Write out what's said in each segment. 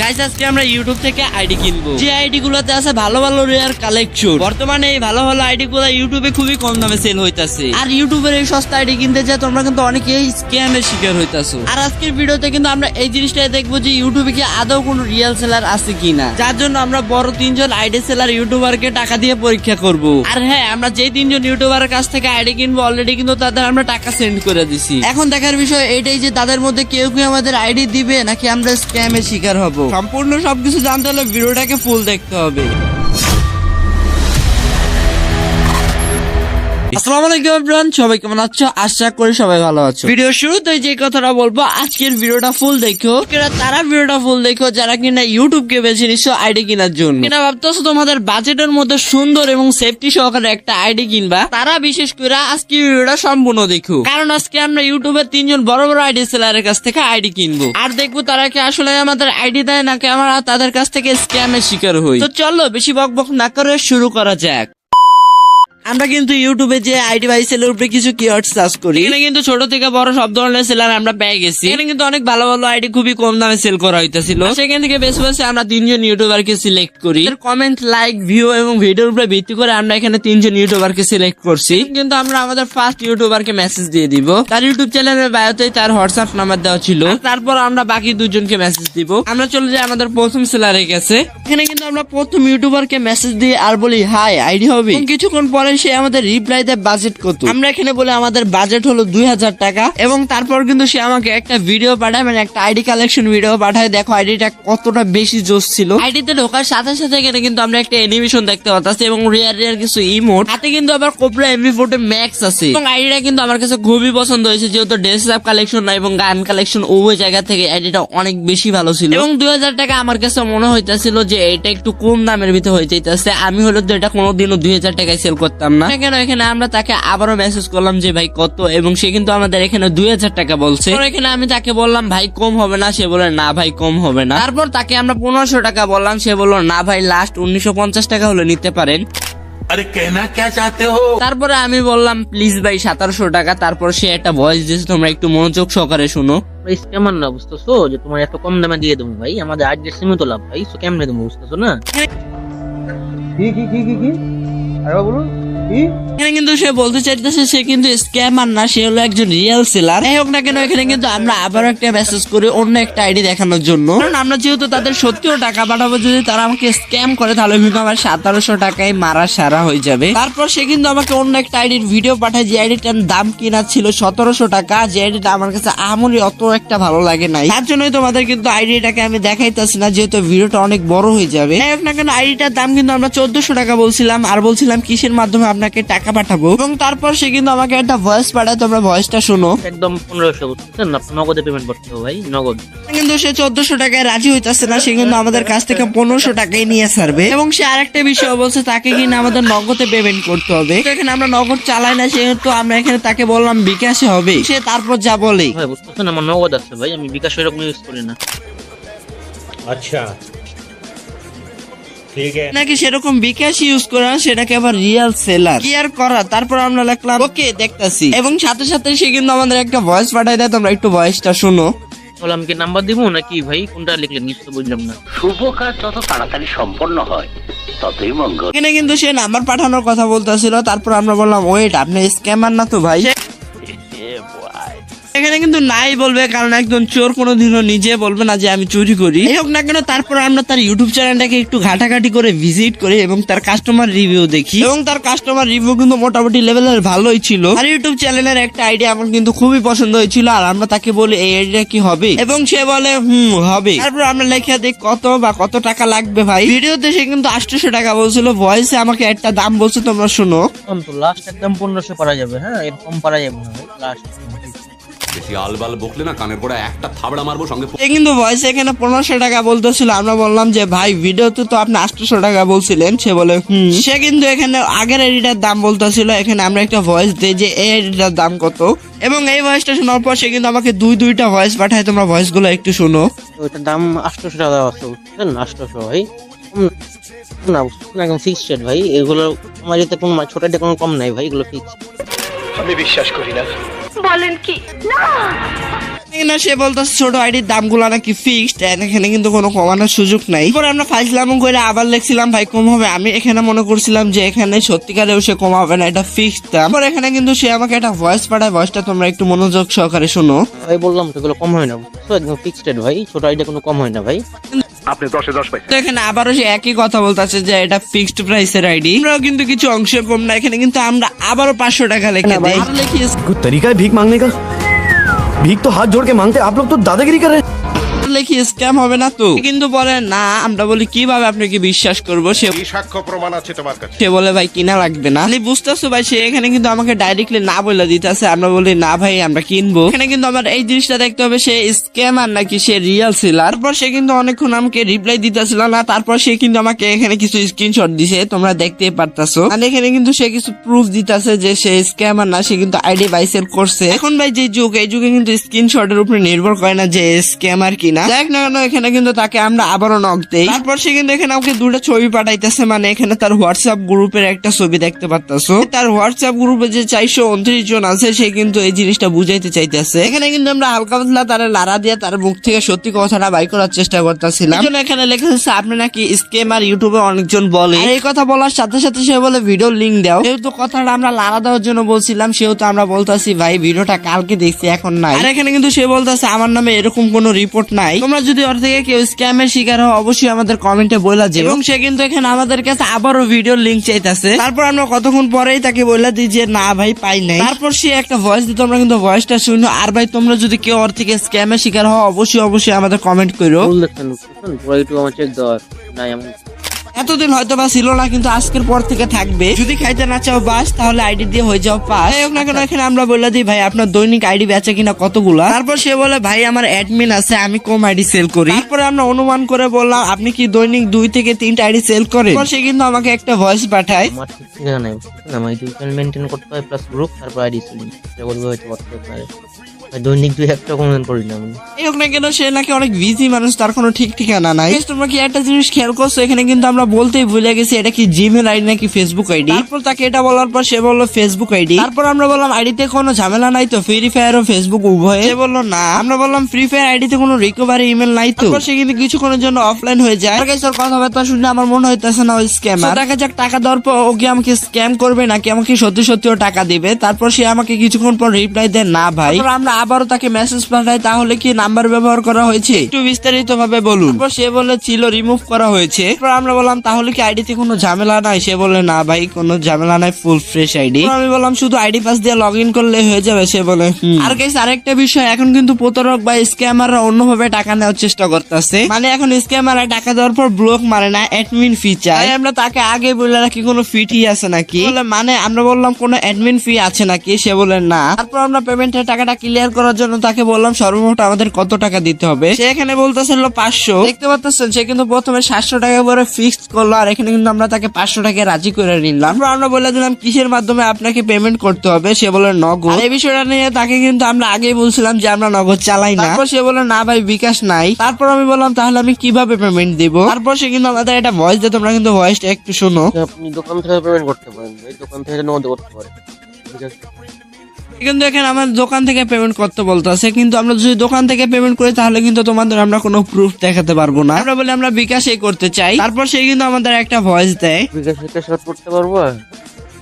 Guys আজকে আমরা YouTube থেকে আইডি কিনবো, যে আইডি গুলোতে আছে ভালো ভালো রেয়ার কালেকশন। বর্তমানে এই ভালো ভালো আইডি গুলো ইউটিউবে খুবই কম দামে সেল হইতাছে, আর ইউটিউবের এই সস্তা আইডি কিনতে যায় তোমরা কিন্তু অনেকেই স্ক্যামের শিকার হইতাছো। আর আজকের ভিডিওতে কিন্তু আমরা এই জিনিসটাই দেখবো যে ইউটিউবে কি আদৌ কোনো রিয়েল সেলার আছে কিনা, যার জন্য আমরা বড় 3 জন আইডি সেলার ইউটিউবারকে টাকা দিয়ে পরীক্ষা করব। আর হ্যাঁ, আমরা যেই 3 জন ইউটিউবারের কাছ থেকে আইডি কিনবো অলরেডি কিন্তু তাদের আমরা টাকা সেন্ড করে দিছি। এখন দেখার বিষয় এটাই যে তাদের মধ্যে কেউ কেউ আমাদের আইডি দিবে নাকি আমরা স্ক্যামের শিকার হব। সম্পূর্ণ সবকিছু জানতে হলে ভিডিওটাকে ফুল দেখতে হবে। আসসালামু আলাইকুম এভরিওয়ান, সবাই কেমন আছো? আশা করি সবাই ভালো আছো। ভিডিও শুরুতে যে কথাটা বলবো, আজকের ভিডিওটা ফুল দেখো। তারা ভিডিওটা ফুল দেখো যারা কিনা ইউটিউবকে বেছে নিছো আইডি কেনার জন্য। কিনা ভাবতেছো তোমাদের বাজেটের মধ্যে সুন্দর এবং সেফটি সহকারে একটা আইডি কিনবা, তারা বিশেষ করে আজকে ভিডিওটা সম্পূর্ণ দেখো। কারণ আজকে আমরা ইউটিউবের 3 জন বড় বড় আইডি সেলারের কাছ থেকে আইডি কিনবো, আর দেখবো তারা কি আসলে আমাদের আইডি দেয় নাকি আমরা তাদের কাছ থেকে স্ক্যামের শিকার হই। তো চলো বেশি বকবক না করে শুরু করা যাক। আমরা কিন্তু ইউটিউবে যে আইডি বাই সেলের উপরে কিছু কিওয়ার্ড সার্চ করি, এখানে কিন্তু ছোট থেকে বড় সব ধরনের সেলার আমরা পেয়ে গেছি। এখানে কিন্তু অনেক ভালো ভালো আইডি খুবই কম দামে সেল করা হইতাছিল। সেখান থেকে বেছে বেছে আমরা 3 জন ইউটিউবারকে সিলেক্ট করি। কমেন্ট, লাইক, ভিউ এবং ভিডিওর উপরে ভিত্তি করে আমরা এখানে 3 জন ইউটিউবারকে সিলেক্ট করছি। কিন্তু আমরা আমাদের ফার্স্ট ইউটিউবারকে মেসেজ দিয়ে দিব। তার ইউটিউব চ্যানেলের বায়োতে তার হোয়াটসঅ্যাপ নাম্বার দেওয়া ছিল। তারপর আমরা বাকি 2 জনকে মেসেজ দিব। আমরা চলে যাই আমাদের প্রথম সেলারের কাছে। এখানে কিন্তু আমরা প্রথম ইউটিউবারকে মেসেজ দিয়ে আর বলি হাই, আইডি হবে। কিছুক্ষণ পরে সে আমাদের রিপ্লাই দেয় বাজেট কত। আমরা এখানে বলে আমাদের বাজেট হলো 2000 টাকা। এবং তারপর কিন্তু সে আমাকে একটা ভিডিও পাঠায়, মানে একটা আইডি কালেকশন ভিডিও পাঠায়। দেখো আইডিটা কতটা বেশি জোস ছিল। আইডিতে ঢোকার সাথে সাথে এখানে কিন্তু আমরা একটা অ্যানিমেশন দেখতে পাচ্ছি এবং রিয়ার কিছু ইমোট, হাতে কিন্তু আবার কোবরা MP40 ম্যাক্স আছে। এবং আইডিটা কিন্তু আমার কাছে খুবই পছন্দ হয়েছে, যেহেতু ডেস্কটপ কালেকশন না এবং গান কালেকশন উভয় জায়গা থেকে আইডিটা অনেক বেশি ভালো ছিল। এবং 2000 টাকা আমার কাছে মনে হইতাছিল যে এটা একটু কম দামের ভিতরে হয়ে যাইতেছে। আমি হলো তো এটা কোনোদিনও 2000 টাকায় সেল করতাম না। এখানে আমরা তাকে আবারও মেসেজ করলাম যে ভাই কত, এবং সে কিন্তু আমাদের এখানে 2000 টাকা বলছে। এখানে আমি তাকে বললাম ভাই কম হবে না, সে বলে না ভাই কম হবে না। তারপর তাকে আমরা 1500 টাকা বললাম, সে বললো না ভাই লাস্ট 1950 টাকা হলে নিতে পারেন। আরে কেনা কে চাতে হো। তারপরে আমি বললাম প্লিজ ভাই 1700 টাকা। তারপর সে একটা ভয়েস দিয়েছে, তোমরা একটু মনোযোগ সহকারে শুনো। স্ক্যামার না, বুঝতেছো যে তোমার এত কম দামে দিয়ে দেবো ভাই, আমাদের আইডি সীমিত লাভ ভাই, সো কেমনে দেবো বুঝতেছো না? কি আরে বলুন এখানে কিন্তু সে বলতে চাইতেছে সে কিন্তু স্ক্যামার না, সে হলো একজন রিয়েল সেলার। যাই হোক না কেন, এখানে কিন্তু আমরা আবার একটা মেসেজ করি অন্য একটা আইডি দেখানোর জন্য। কারণ আমরা যেহেতু তাদের সত্যিও টাকা পাঠাবো, যদি তারা আমাকে স্ক্যাম করে তাহলে কিন্তু আমার 1700 টাকায় মারা সারা হয়ে যাবে। তারপর সে কিন্তু আমাকে অন্য একটা আইডির ভিডিও পাঠায়, যে আইডিটার দাম কিনা ছিল 1700 টাকা। যে আইডিটা আমার কাছে আমরি অত একটা ভালো লাগে নাই, তার জন্যই তোমাদের কিন্তু আইডিটাকে আমি দেখাইতেছি না, যেহেতু ভিডিওটা অনেক বড় হয়ে যাবে। যাই হোক না কেন, আইডিটার দাম কিন্তু আমরা 1400 টাকা বলছিলাম, আর বলছিলাম কিসের মাধ্যমে আপনাকে টাকা পাঠাবো। এবং তারপর সে কিন্তু আমাকে একটা ভয়েস পাঠায়, তোমরা ভয়েসটা শোনো। একদম 1500 বুঝছেন না, নগদে পেমেন্ট করতে হবে ভাই, নগদ। কিন্তু সে 1400 টাকায় রাজি হইতাছে না, সে কিন্তু আমাদের কাছ থেকে 1500 টাকায় নিয়ে ছাড়বে। এবং সে আরেকটা বিষয় বলছে তাকে কিনা আমাদের নগদে পেমেন্ট করতে হবে। তো এখানে আমরা নগদ চালাই না, সেহেতু আমরা এখানে তাকে বললাম বিকাশে হবে। সে তারপর যা বলে ভাই বুঝতেছেন আমার নগদ আছে ভাই, আমি বিকাশ এরকম ইউজ করি না। আচ্ছা নাকি সেরকম বিকাশ ইউজ করে না, সেটাকে আবার রিয়েল সেলার কি আর করা। তারপর আমরা লিখলাম ওকে দেখতাছি, এবং সাথে সাথে সে কিন্তু আমাদের একটা ভয়েস পাঠায় দেয়, তোমরা একটু ভয়েসটা শুনো। বললাম কি নাম্বার দিব নাকি ভাই, কোনটা লিখলেন কিছু বুঝলাম না। শুভ কাজ যত তাড়াতাড়ি সম্পন্ন হয় ততই মঙ্গল। এখানে কিন্তু সে নাম্বার পাঠানোর কথা বলতেছিল। তারপর আমরা বললাম ওয়েট, আপনি স্ক্যামার না তো ভাই? এখানে কিন্তু নাই বলবে, কারণ একজন চোর কোনোদিনও নিজে বলবে না যে আমি চুরি করি। এই হোক না কেন, তারপর আমরা তার ইউটিউব চ্যানেলটাকে একটু ঘাটাঘাটি করে ভিজিট করি এবং তার কাস্টমার রিভিউ দেখি। এবং তার কাস্টমার রিভিউ কিন্তু মোটামুটি লেভেলের ভালোই ছিল। আর ইউটিউব চ্যানেলের একটা আইডিয়া আমার কিন্তু খুবই পছন্দ হয়েছিল, আর আমরা তাকে বলি এই আইডিয়া কি হবে, এবং সে বলে হবে। তারপর আমরা লেখা দিই কত বা কত টাকা লাগবে ভাই। ভিডিওতে সে কিন্তু 800 টাকা বলছিল, ভয়েসে আমাকে একটা দাম বলছে, তোমরা শুনো। তো লাস্ট একদম 1500 পারা যাবে, হ্যাঁ এরকম পারা যাবে না ভাই লাস্ট। বেশি আলবাল বকলে না কানের গোড়া একটা থাবড়া মারবো সঙ্গে। কিন্তু ভয়েসে এখানে 1500 টাকা বলতেছিল। আমরা বললাম যে ভাই ভিডিওতে তো আপনি 800 টাকা বলছিলেন। সে বলে সে কিন্তু এখানে আগের আইডিটার দাম বলতেছিল। এখানে আমরা একটা ভয়েস দিই যে এই আইডিটার দাম কত, এবং এই ভয়েসটা শোনার পর সে কিন্তু আমাকে দুইটা ভয়েস পাঠায়, তোমরা ভয়েস গুলো একটু শোনো। ওইটার দাম 800 টাকা আছে বুঝছেন, 800 ভাই না বুঝছেন, একদম ফিক্সড ভাই। এগুলো আমার যেতে কোনো ছোট কোনো কম নাই ভাই, এগুলো ফিক্সড। আমি বিশ্বাস করি না। বলেন কি না না সে বলতেছে ছোট আইডির দামগুলো নাকি ফিক্সড, এখানে কিন্তু কোনো কমানোর সুযোগ নাই। পরে আমরা ফাইজলাম করে আবার লিখছিলাম ভাই কম হবে, আমি এখানে মনে করছিলাম যে এখানে সত্যিকারেও সে কমাবে না, এটা ফিক্সড দাম। পরে এখানে কিন্তু সে আমাকে একটা ভয়েস পাঠায়, ভয়েসটা তোমরা একটু মনোযোগ সহকারে শোনো। ভাই বললাম তো এগুলো কম হয় না, বুঝছো, একদম ফিক্সড রেট ভাই, ছোট আইডিয়া কোনো কম হয় না ভাই। তো এখানে আবারও সে একই কথা বলতেছে যে এটা ফিক্সড প্রাইসের আইডি, আমরাও কিন্তু কিছু অংশ কম না, এখানে কিন্তু আমরা আবারও 500 টাকা লিখে দিই। আর লিখি कुछ तरीका है भीख मांगने का? भीख तो हाथ जोड़ के मांगते, आप लोग तो दादागिरी कर रहे हैं। লিখি স্ক্যাম হবে না তো, কিন্তু বলে না। আমরা বলি কিভাবে আপনি কি বিশ্বাস করবো? সাক্ষ্য প্রমাণ আছে তোমার কাছে? সে বলে ভাই কিনা লাগবে না। বুঝতেছো ভাই, সে এখানে কিন্তু আমাকে ডাইরেক্টলি না বলে দিতেছে। আমরা বলি না ভাই আমরা কিনবো। এখানে কিন্তু আমার এই জিনিসটা দেখতে হবে সে স্ক্যামার নাকি সে রিয়েল সেলার। তারপর সে কিন্তু অনেকক্ষণ আমাকে রিপ্লাই দিতেছিল না, তারপর সে কিন্তু আমাকে এখানে কিছু স্ক্রিনশট দিছে, তোমরা দেখতেই পারতাছো। আর এখানে কিন্তু সে কিছু প্রুফ দিতেছে যে সে স্ক্যামার না, সে কিন্তু আইডি বাই সেল করছে। এখন ভাই যে যুগ, এই যুগে কিন্তু স্ক্রিনশটের উপরে নির্ভর করে না যে স্ক্যামার কিনা। দেখ না কেন এখানে কিন্তু তাকে আমরা আবারও নক দেই। তারপর সে কিন্তু এখানে আমাকে দুটো ছবি পাঠাইতেছে, মানে এখানে তার হোয়াটসঅ্যাপ গ্রুপের একটা ছবি দেখতে পারতাছো। তার হোয়াটসঅ্যাপ গ্রুপে যে 429 জন আছে সে কিন্তু এই জিনিসটা বুঝাইতে চাইতেছে। এখানে কিন্তু আমরা হালকা পাতলা তারা লারা দিয়ে তার মুখ থেকে সত্যি কথাটা বাই করার চেষ্টা করতেছিলাম। এখানে লেখা আছে আপনি নাকি স্ক্যামার, ইউটিউবে অনেকজন বলে। আর এই কথা বলার সাথে সাথে সে বলে ভিডিও লিঙ্ক দাও। যেহেতু কথাটা আমরা লারা দেওয়ার জন্য বলছিলাম, সেহেতু আমরা বলতাছি ভাই ভিডিওটা কালকে দেখছি এখন নাই। আর এখানে কিন্তু সে বলতেছে আমার নামে এরকম কোনো রিপোর্ট নাই, তোমরা যদি ওর থেকে কেউ স্ক্যামের শিকার হও অবশ্যই আমাদের কমেন্টে বলে যাবে। এবং সে কিন্তু এখানে আমাদের কাছে আবারও ভিডিও লিঙ্ক চাইতেছে। তারপর আমরা কতক্ষণ পরেই তাকে বলে দিই যে না ভাই পাই নাই। তারপর সে একটা ভয়েস দিত, আমরা কিন্তু ভয়েসটা শুনো। আর ভাই তোমরা যদি কেউ ওর থেকে স্ক্যামের শিকার হও অবশ্যই আমাদের কমেন্ট করো। দেখছেন পুরো একটু আমার চেক দেওয়ার নাই এমন এতদিন হয়তো বা ছিল না, কিন্তু আজকের পর থেকে থাকবে। যদি খাইতে না চাও বাস, তাহলে আইডি দিয়ে হয়ে যাও পাস। না কেন এখানে আমরা বলে দিই ভাই আপনার দৈনিক আইডি বেচে কিনা কতগুলা। তারপর সে বলে ভাই আমার অ্যাডমিন আছে, আমি কম আইডি সেল করি। তারপরে আমরা অনুমান করে বললাম আপনি কি দৈনিক 2 থেকে 3টা আইডি সেল করেন? তারপর সে কিন্তু আমাকে একটা ভয়েস পাঠায়। আমার ঠিক ঠিকানা নাই, বুঝছেন, আমার ইউটিউব মেনটেন করতে হয় প্লাস গ্রুপ, তারপর আইডি সেলিং, এটা বলবো হয়তো করতে পারে। দৈনিক 2-1টা কমেন্ট করি না আমি। এই হোক না কেন সে নাকি অনেক বিজি মানুষ, তার কোনো ঠিক ঠিকানা নাই। তোমরা কি একটা জিনিস খেয়াল করছো, এখানে কিন্তু আমরা বলতেই ভুলে গেছি এটা কি জিমেল আইডি নাকি ফেসবুক আইডি। তারপর তাকে এটা বলার পর সে বললো ফেসবুক আইডি। তারপর আমরা বললাম আইডিতে কোনো ঝামেলা নাই তো, ফ্রি ফায়ার ও ফেসবুক উভয়? সে বললো না। আমরা বললাম ফ্রি ফায়ার আইডিতে কোনো রিকভারি ইমেল নাই তো? তারপর সে কিন্তু কিছুক্ষণের জন্য অফলাইন হয়ে যায়। আর গাইস ওর কথাবার্তা শুনে আমার মনে হইতেছে না ওই স্ক্যামার। দেখা যাক টাকা দেওয়ার পর ও কি আমাকে স্ক্যাম করবে নাকি আমাকে সত্যি সত্যি ও টাকা দিবে। তারপর সে আমাকে কিছুক্ষণ পর রিপ্লাই দেয় না ভাই। আমরা আবারও তাকে মেসেজ পাঠাই তাহলে কি নাম্বার ব্যবহার করা হয়েছে, একটু বিস্তারিত ভাবে বলুন। তারপর সে বলে ছিল রিমুভ করা হয়েছে। তারপর আমরা বললাম তাহলে কি আইডিতে কোনো ঝামেলা নাই? সে বলে না ভাই কোনো ঝামেলা নাই, ফুল ফ্রেশ আইডি। আমি বললাম শুধু আইডি পাস দিয়ে লগ ইন করলে হয়ে যাবে? সে বলে আর গাইস আরেকটা বিষয়, এখন কিন্তু প্রতারক বা স্ক্যামাররা অন্যভাবে টাকা নেওয়ার চেষ্টা করতেছে। মানে এখন স্ক্যামাররা টাকা দেওয়ার পর ব্লক মারে না, অ্যাডমিন ফি চাই। আমরা তাকে আগে বলে রাখি কোনো ফি টি আছে নাকি, বলে মানে আমরা বললাম কোনো অ্যাডমিন ফি আছে নাকি? সে বলে না। তারপর আমরা পেমেন্টের টাকাটা ক্লিয়ার করার জন্য তাকে বললাম সর্বমোট আমাদের কত টাকা দিতে হবে। সে এখানে বলতেছিল 500। দেখতে পাচ্ছেন সে কিন্তু প্রথমে 700 টাকা করে ফিক্স করলো, আর এখানে কিন্তু আমরা তাকে 500 টাকা রাজি করে নিলাম। আমরা বলে দিলাম কিসের মাধ্যমে আপনাকে পেমেন্ট করতে হবে। সে বলে নগদ। এই বিষয়টা নিয়ে তাকে কিন্তু আমরা আগেই বলছিলাম যে আমরা নগদ চালাই না। তারপর সে বলে না ভাই বিকাশ নাই। তারপর আমি বললাম তাহলে আমি কিভাবে পেমেন্ট দিব। তারপর সে কিন্তু আমাদের একটা ভয়েস দিয়ে, তোমরা কিন্তু ভয়েসটা একটু শোনো। আপনি দোকান থেকে পেমেন্ট করতে পারেন ভাই, দোকান থেকে নগদ করতে পারেন, ঠিক আছে? কিন্তু এখানে আমার দোকান থেকে পেমেন্ট করতে বলতেছে, কিন্তু আমরা যদি দোকান থেকে পেমেন্ট করি তাহলে কিন্তু তোমাদের আমরা কোনো প্রুফ দেখাতে পারবো না। আমরা বলি আমরা বিকাশই করতে চাই। তারপর সে কিন্তু আমাদের একটা ভয়েস দেয়, বিকাশে ক্যাশ আউট করতে পারবো।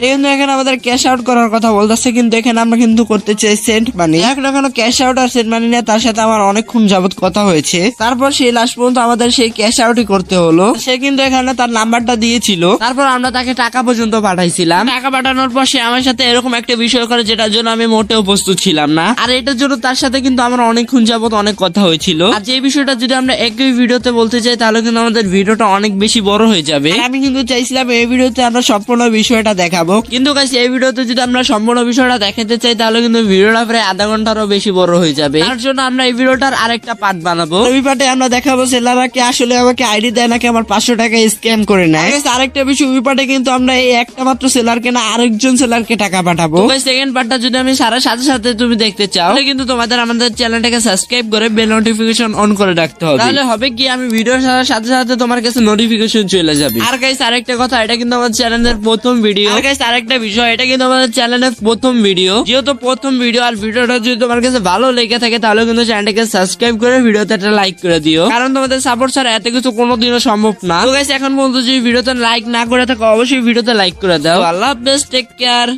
কিন্তু এখানে আমাদের ক্যাশ আউট করার কথা বলতেছে, কিন্তু এখানে আমরা কিন্তু করতে চাই সেন্ট মানি। এখন এখনো ক্যাশ আউট আর সেন্ট মানি নিয়ে তার সাথে আমার অনেকক্ষণ যাবত কথা হয়েছে। তারপর সেই লাস্ট পর্যন্ত আমাদের সেই ক্যাশ আউটই করতে হলো। সে কিন্তু এখানে তার নাম্বারটা দিয়েছিল। তারপর আমরা তাকে টাকা পর্যন্ত পাঠাইছিলাম। টাকা পাঠানোর পর সে আমার সাথে এরকম একটা বিষয় করে যেটার জন্য আমি মোটেও প্রস্তুত ছিলাম না। আর এটার জন্য তার সাথে কিন্তু আমার অনেকক্ষণ যাবত অনেক কথা হয়েছিল। আর যে বিষয়টা যদি আমরা একই ভিডিওতে বলতে চাই তাহলে কিন্তু আমাদের ভিডিওটা অনেক বেশি বড় হয়ে যাবে। আমি কিন্তু চাইছিলাম এই ভিডিওতে আমরা সম্পূর্ণ বিষয়টা দেখাবো, কিন্তু গাইস এই ভিডিওতে যদি আমরা সম্পূর্ণ বিষয়টা দেখাতে চাই তাহলে কিন্তু ভিডিওটা প্রায় আধা ঘন্টারও বেশি বড় হয়ে যাবে। তার জন্য আমরা এই ভিডিওটার আরেকটা পার্ট বানাবো। ওই পার্টে আমরা দেখাবো সেলাররা কি আসলে আমাকে আইডি দেয় নাকি আমার 500 টাকা স্ক্যাম করে নেয়। আরেকটা বিষয়, ওই পার্টে কিন্তু আমরা এই একটা মাত্র সেলারকে না আরেকজন সেলারকে টাকা পাঠাবো। সেকেন্ড পার্টটা যদি আমি সারা সাথে সাথে তুমি দেখতে চাও তাহলে কিন্তু তোমাদের আমাদের চ্যানেলটাকে সাবস্ক্রাইব করে বেল নোটিফিকেশন অন করে রাখতে হবে। তাহলে হবে কি আমি ভিডিও সারার সাথে সাথে তোমার কাছে নোটিফিকেশন চলে যাবে। আর গাইস আরেকটা কথা, এটা কিন্তু আমার চ্যানেলের প্রথম ভিডিও। আর গাইস গাইস আরেকটা বিষয়, এটা কিন্তু আমাদের চ্যানেলের প্রথম ভিডিও, যেহেতু প্রথম ভিডিও, আর ভিডিওটা যদি তোমার কাছে ভালো লেগে থাকে তাহলে কিন্তু চ্যানেলটাকে সাবস্ক্রাইব করে ভিডিওতে একটা লাইক করে দিও, কারণ তোমাদের সাপোর্ট ছাড়া এত কিছু কোনোদিনও সম্ভব না। তো গাইস এখন পর্যন্ত যদি ভিডিওতে লাইক না করে থাকো অবশ্যই ভিডিওতে লাইক করে দাও। আল্লাহ হাফেজ, টেক কেয়ার।